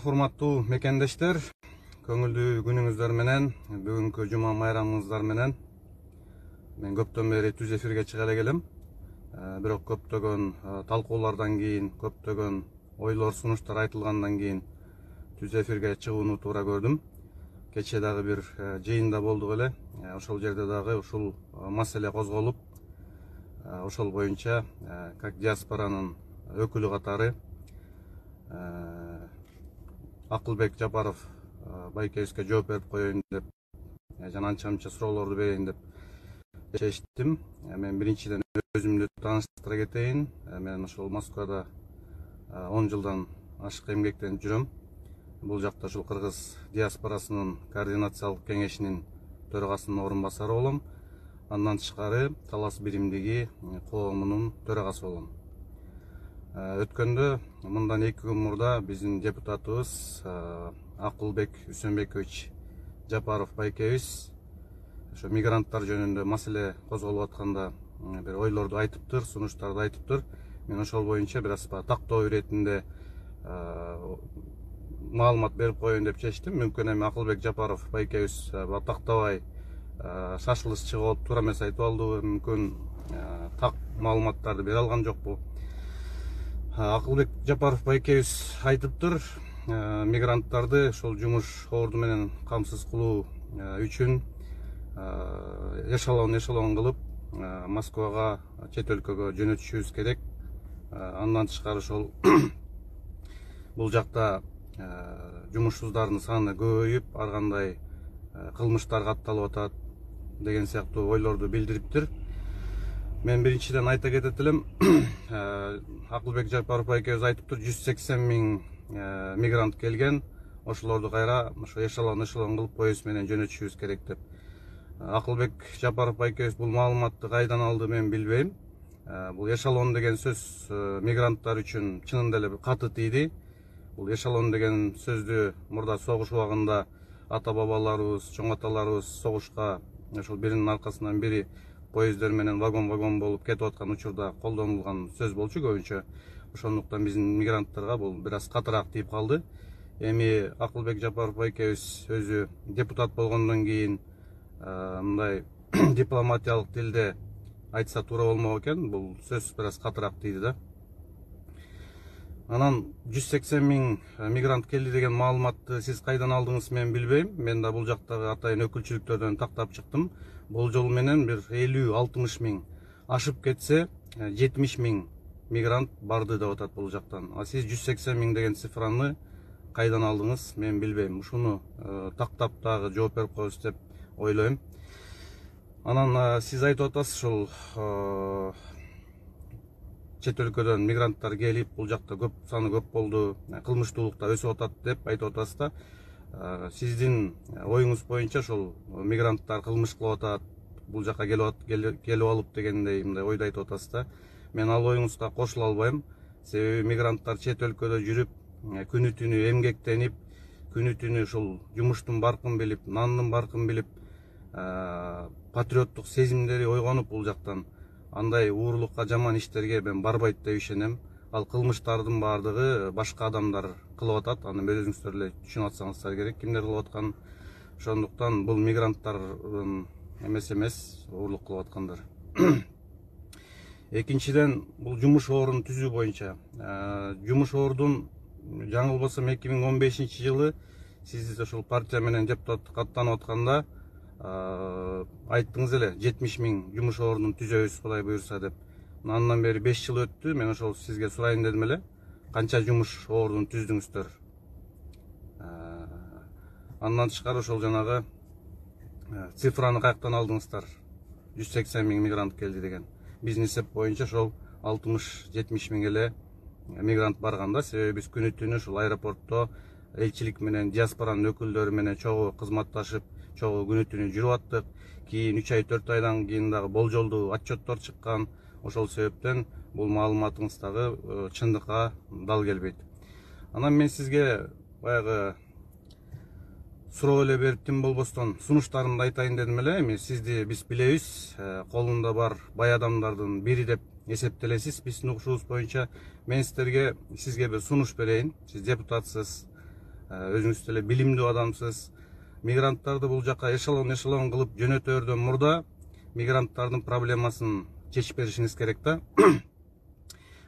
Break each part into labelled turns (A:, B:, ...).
A: урматтуу мекендештер, көңүлдүү күнүңүздөр менен, бүгүнкү жума майрамыңыздар менен мен көптөн бери түз эфирге чыга элем. Бирок көптөгөн талкуулардан кийин, көптөгөн ойлор, сунуштар айтылгандан кийин түз эфирге чыгууну туура көрдүм. Кече дагы бир жыйында болдук эле. Ошол жерде дагы ушул маселе козголуп, ошол боюнча как диаспоранын өкүлү катары Акылбек Жапаров байкебизге жооп берип коеюн деп, жана анча мынча суроолорду берейин деп чечтим. Мен биринчиден өзүмдү тааныштыра кетейин. Мен ошол Москвада 10 жылдан ашык эмгектенип жүрөм. Бул жакта ушул кыргыз диаспорасынын координациялык кеңешинин төрагасынын орун басары болом. Андан тышкары Талас биримдиги коомунун төрагасы болом. Өткөндө мындан 2 күн мурда биздин депутатыбыз Акылбек Үсөнбекович Жапаров байкебиз ошо мигранттар жөнүндө маселе козголуп атканда бир ойлорду айтыптыр, сунуштарды айтыптыр. Мен ошол боюнча бир аз тактоо иретинде маалымат берип коеюн деп чечтим. Мүмкүн эми Акылбек Жапаров байкебиз тактабай шашылыш чыгып туура эмес айтып алдыбы, мүмкүн так маалыматтарды бере алган жокпу. Акылбек Жапаров байкебиз айтыптыр, мигранттарды ошол жумуш орду менен камсыз кылуу үчүн эшелон кылып Москвага, чет өлкөгө жөнөтүшүбүз керек. Андан тышкары ошол бул жакта жумушсуздардын саны көбөйүп, ар кандай кылмыштар катталып атат деген сыяктуу ойлорду билдириптир. Мен биринчиден айта кетет элем, Акылбек Жапаров байкебиз айтыптыр, 180 миң мигрант келген, ошолорду кайра ошо эшелон кылып поезд менен жөнөтүшүбүз керек деп. Акылбек Жапаров байкебиз бул маалыматты кайдан алды мен билбейм. Бул эшелон деген сөз мигранттар үчүн чынында эле каты тийди. Бул эшелон деген сөздү мурда согуш убагында ата бабаларыбыз, чоң аталарыбыз согушка ошол биринин аркасынан бири поезддер менен вагон болуп кетип аткан учурда колдонулган сөз болчу көбүнчө. Ошондуктан биздин мигранттарга бул бир аз катыраак тийип калды. Эми Акылбек Жапаров байкебиз өзү депутат болгондон кийин мындай дипломатиялык тилде айтса туура болмок экен, бул сөз бир аз катыраак тийди да. Анан 180 миң мигрант келди деген маалыматты сиз кайдан алдыңыз мен билбейм. Мен да бул жактагы атайын өкүлчүлүктөрдөн тактап чыктым. Болжол менен бир 50-60 миң, ашып кетсе 70 миң мигрант барды деп атат бул жактан. А сиз 180 миң деген цифраны кайдан алдыңыз мен билбейм. Ушуну тактап дагы жооп берип коесуз деп ойлойм. Анан сиз айтып атасыз, ушул чет өлкөдөн мигранттар келип, бул жакта саны көп болду, кылмыштуулук да өсүп атат деп айтып атасыз да. Сиздин оюңуз боюнча ошол мигранттар кылмыш кылып атат, бул жака келип алып дегендей мындай ойду айтып атасыз да. Мен ал оюңузга кошула албайм. Себеби мигранттар чет өлкөдө жүрүп, күнү түнү эмгектенип, күнү түнү ушул жумуштун баркын билип, нандын баркын билип, патриоттук сезимдери ойгонуп бул жактан андай уурлукка, жаман иштерге мен барбайт деп ишенем. Ал кылмыштардын баардыгы башка адамдар кылып атат. Аны өзүңүздөр эле түшүнүп атсаңыздар керек, кимдер кылып атканын. Ошондуктан бул мигранттардын эмес, уурлук кылып аткандар. Экинчиден, бул жумуш ордун түзүү боюнча. Жумуш ордун жаңылбасам 2015 жылы сиз ошол партия менен депутаттыкка каттанып атканда айттыңыз эле, 70 миң жумуш ордун түзөбүз Кудай буйрса деп. Андан бери 5 жыл өттү. Мен ошол сизге сурайын дедим эле. Канча жумуш ордун түздүңүздөр? Андан тышкары ошол жанагы цифраны каяктан алдыңыздар? 180 миң мигрант келди деген. Биздин эсеп боюнча ошол 60-70 миң эле мигрант барган да. Себеби биз күнү түнү ушул аэропортто элчилик менен, диаспоранын өкүлдөрү менен чогуу кызматташып, чогуу күнү түнү жүрүп аттык. Кийин 3 ай 4 айдан кийин дагы болжолдуу отчеттор чыккан. Ошол себептен бул маалыматыңыз дагы чындыкка дал келбейт. Анан мен сизге баягы суроо эле бериптим, болбостон сунуштарымды айтайын дедим эле. Эми сизди биз билебиз, колунда бар бай адамдардын бири деп эсептелесиз биздин угушубуз боюнча. Мен сизге бир сунуш берейин. Сиз депутатсыз, өзүңүз деле билимдүү адамсыз. Мигранттарды бул жака эшелон кылып жөнөтөрдөн мурда мигранттардын проблемасын чечип беришиңиз керек да.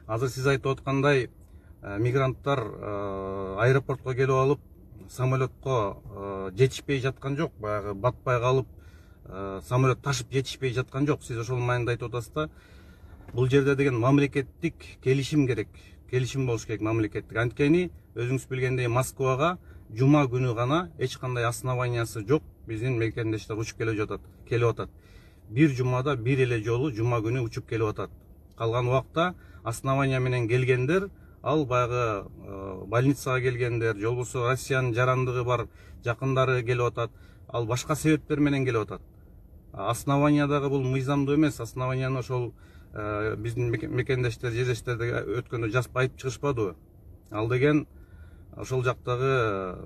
A: Азыр сиз айтып аткандай, мигранттар аэропортко келип алып, самолетко жетишпей жаткан жок, баягы батпай калып, самолет ташып жетишпей жаткан жок. Сиз ошол маанайда айтып атасыз да. Бул жерде деген мамлекеттик келишим керек. Келишим болуш керек мамлекеттик. Анткени өзүңүз билгендей Москвага жума күнү гана эч кандай основаниясы жок биздин мекендештер учуп келип атат. Бир жумада бир эле жолу жума күнү учуп келип атат. Калган убакта основания менен келгендер, ал баягы больницага келгендер, же болбосо Россиянын жарандыгы бар жакындары келип атат. Ал башка себептер менен келип атат. Основания дагы бул мыйзамдуу эмес. Основанияны ошол биздин мекендештер, жерлештерде өткөндө жазып айтып чыгышпадыбы? Ал деген ошол жактагы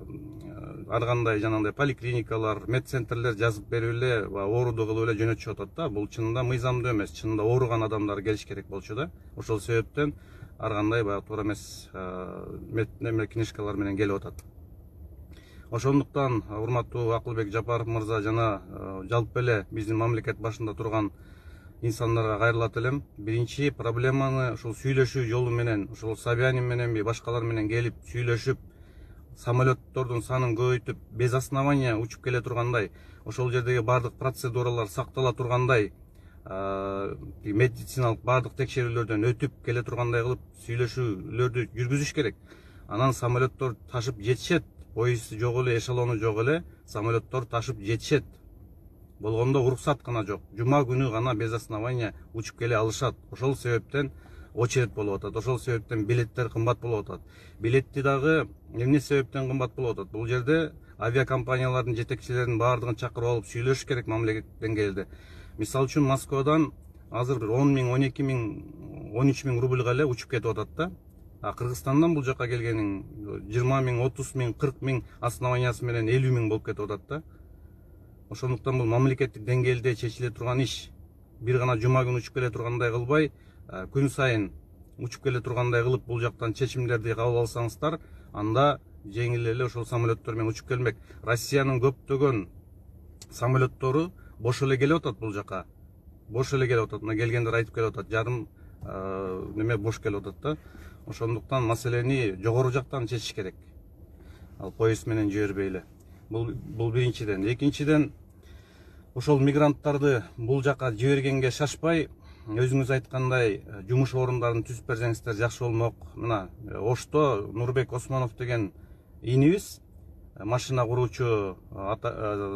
A: ар кандай жанагындай поликлиникалар, медцентрлер жазып берип эле ооруду кылып эле жөнөтүшүп атат да. Бул чынында мыйзамдуу эмес. Чынында ооруган адамдар келиш керек болчу да. Ошол себептен ар кандай баягы туура эмес книжкалар менен келип атат. Ошондуктан урматтуу Акылбек Жапаров мырза жана жалпы эле биздин мамлекет башында турган инсандарга кайрылат элем. Биринчи проблеманы ушул сүйлөшүү жолу менен, ушул Собянин мененби башкалар менен келип сүйлөшүп, самолеттордун санын көбөйтүп, без основания учуп келе тургандай, ошол жердеги бардык процедуралар сактала тургандай, медициналык бардык текшерүүлөрдөн өтүп келе тургандай кылып сүйлөшүүлөрдү жүргүзүш керек. Анан самолеттор ташып жетишет. Поезд жок эле, эшелону жок эле, самолеттор ташып жетишет. Болгондо уруксат гана жок. Жума күнү гана без основания учуп келе алышат. Ошол себептен очередь болуп атат. Ошол себептен билеттер кымбат болуп атат. Билетти дагы эмне себептен кымбат болуп атат? Бул жерде авиакомпаниялардын жетекчилерин баардыгын чакырып алып сүйлөшүш керек мамлекет деңгээлде. Мисалы үчүн Москвадан азыр бир 10 миң, 12 миң, 13 миң рубльга эле учуп кетип атат да. Кыргызстандан бул жака келгенин 20 миң, 30 миң, 40 миң основаниясы менен 50 миң болуп кетип атат да. Ошондуктан бул мамлекеттик деңгээлде чечиле турган иш. Бир гана жума күнү учуп келе тургандай кылбай, күн сайын учуп келе тургандай кылып бул жактан чечимдерди кабыл алсаңыздар, анда жеңил эле ошол самолеттор менен учуп келмек. Россиянын көптөгөн самолеттору бош эле келип атат бул жака. Бош эле келип атат. Мына келгендер айтып келип атат, жарым неме бош келип атат да. Ошондуктан маселени жогору жактан чечиш керек. Ал поезд менен жибербей эле. Бул биринчиден. Экинчиден, ошол мигранттарды бул жака жибергенге шашпай, өзүңүз айткандай жумуш орундарын түзүп берсеңиздер жакшы болмок. Мына Ошто Нурбек Осмонов деген инибиз машина куруучу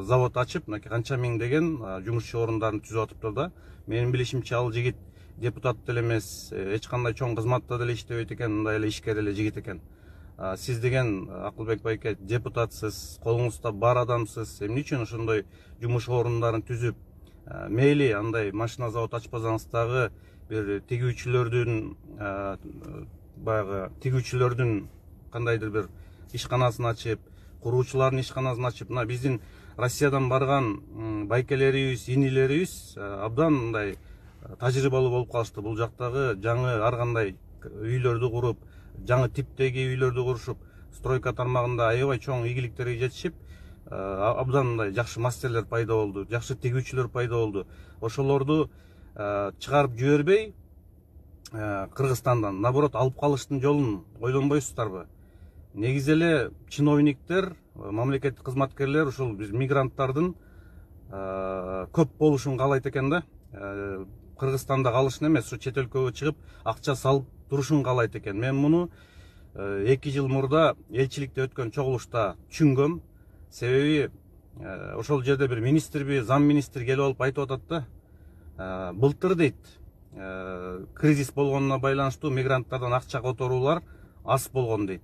A: завод ачып, мына канча миң деген жумушчу орундарын түзүп атыптыр да. Менин билишимче ал жигит депутат деле эмес, эч кандай чоң кызматта деле иштебейт экен, мындай эле ишкер эле жигит экен. Сиз деген Акылбек байке депутатсыз, колуңузда бар адамсыз, эмне үчүн ошондой жумуш орундарын түзүп, мейли андай машина завод ачпасаңыз дагы бир тигүүчүлөрдүн кандайдыр бир ишканасын ачып, куруучулардын ишканасын ачып, мына биздин Россиядан барган байкелерибиз, инилерибиз абдан мындай тажрыйбалуу болуп калышты. Бул жактагы жаңы ар кандай үйлөрдү куруп, жаңы типтеги үйлөрдү курушуп, стройка тармагында аябай чоң ийгиликтерге жетишип, абдан мындай жакшы мастерлер пайда болду, жакшы тигүүчүлөр пайда болду. Ошолорду чыгарып жибербей, Кыргызстандан наоборот алып калыштын жолун ойлонбойсуздарбы? Негизи эле чиновниктер, мамлекеттик кызматкерлер ушул биз мигранттардын көп болушун каалайт экен да. Кыргызстанда калышын эмес, ушу чет өлкөгө чыгып акча салып турушун каалайт экен. Мен муну 2 жыл мурда элчиликте өткөн чогулушта түшүнгөм. Себеби ошол жерде бир министрби, зам министр келип алып айтып атат да. Былтыр дейт, кризис болгонуна байланыштуу мигранттардан акча которуулар аз болгон дейт.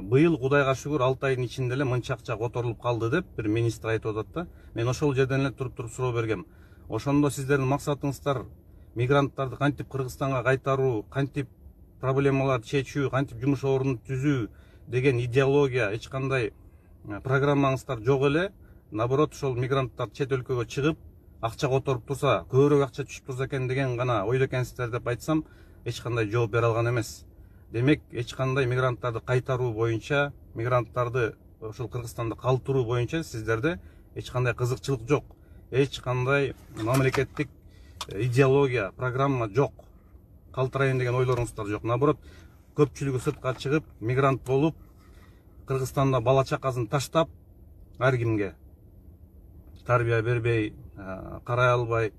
A: Быйыл Кудайга шүгүр 6 айдын ичинде эле мынча акча которулуп калды деп бир министр айтып атат да. Мен ошол жерден эле туруп суроо бергем. Ошондо сиздердин максатыңыздар мигранттарды кантип Кыргызстанга кайтаруу, кантип проблемаларды чечүү, кантип жумуш орун түзүү деген идеология, эч кандай программаңыздар жок эле. Наоборот, ошол мигранттар чет өлкөгө чыгып, акча которуп турса, көбүрөөк акча түшүп турса экен деген гана ойдо экенсиздер деп айтсам, эч кандай жооп бере алган эмес. Демек, эч кандай мигранттарды кайтаруу боюнча мигранттарды ошол Кыргызстанда калтыруу боюнча сиздерде эч кандай кызыкчылык жок, эч кандай мамлекеттик идеология, программа жок, калтырайын деген ойлоруңуздар жок. Наоборот, көпчүлүгү сыртка чыгып, мигрант болуп, Кыргызстанда бала чакасын таштап, ар кимге тарбия бербей, карай албай,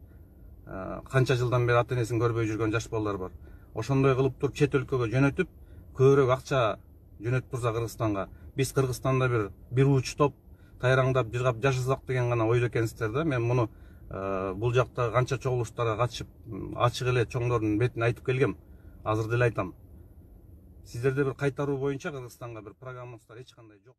A: канча жылдан бери ата энесин көрбөй жүргөн жаш балдар бар. Ошондой кылып туруп чет өлкөгө жөнөтүп, көбүрөөк акча жөнөтүп турса Кыргызстанга, биз Кыргызстанда бир уучтоп, тайраңдап, жыргап жашасак деген гана ойдо экенсиздер да. Мен муну бул жакта канча чогулуштарга катышып, ачык эле чоңдордун бетине айтып келгем. Азыр деле айтам. Сиздерде бир кайтаруу боюнча Кыргызстанга бир программаңыздар эч кандай жок.